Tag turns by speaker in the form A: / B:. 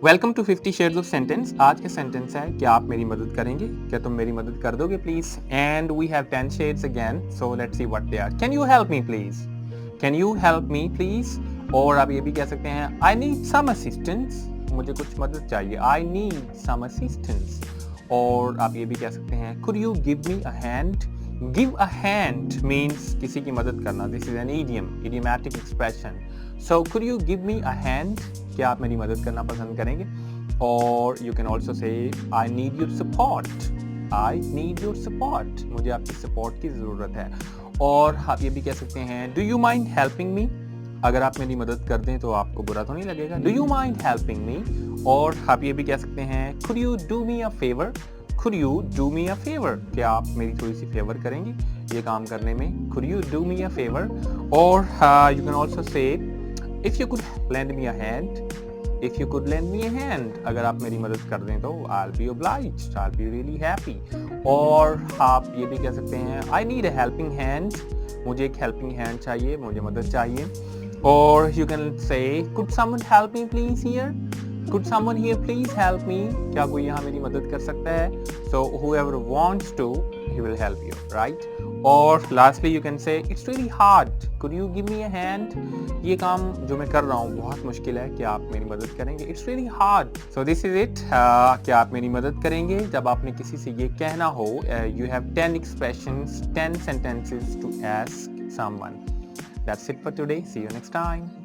A: Welcome to 50 shades of sentence. आज का sentence है, क्या आप मेरी मदद करेंगे? क्या तुम मेरी मदद कर दोगे please? And we have 10 shades again, so let's see what they are. Can you help me please? Can you help me please? और आप ये भी कह सकते हैं, आई नीड सम असिस्टेंस, मुझे कुछ मदद चाहिए, आई नीड सम असिस्टेंस। और आप ये भी कह सकते हैं, could you give me a hand? Give a hand means किसी की मदद करना। This is an idiomatic expression. So could you give me a hand? क्या आप मेरी मदद करना पसंद करेंगे? और यू कैन ऑल्सो से, I need your support, I need your support, मुझे आपकी सपोर्ट की ज़रूरत है। और आप ये भी कह सकते हैं, do you mind helping me? अगर आप मेरी मदद कर दें तो आपको बुरा तो नहीं लगेगा। Do you mind helping me? और आप ये भी कह सकते हैं, could you do me a favour? Could you do me a favour? क्या आप मेरी थोड़ी सी फेवर करेंगे ये काम करने में? Could you do me a favour? और you can also say, if you could lend me a hand, if you could lend me a hand, अगर आप मेरी मदद कर दें तो I will be obliged, I will be really happy. और आप ये भी कह सकते हैं, I need a helping hand, मुझे एक हेल्पिंग हैंड चाहिए, मुझे मदद चाहिए। और you can say, could someone help me please here? Could someone here please help me? क्या कोई यहाँ मेरी मदद कर सकता है? सो whoever wants to, he will help you, right? और लास्टली यू कैन से, it's really hard, could you give me a hand? ये काम जो मैं कर रहा हूँ बहुत मुश्किल है, क्या आप मेरी मदद करेंगे? It's really hard. So this is it. क्या आप मेरी मदद करेंगे? जब आपने किसी से ये कहना हो, you have 10 expressions, 10 sentences to ask someone. That's it for today. See you next time.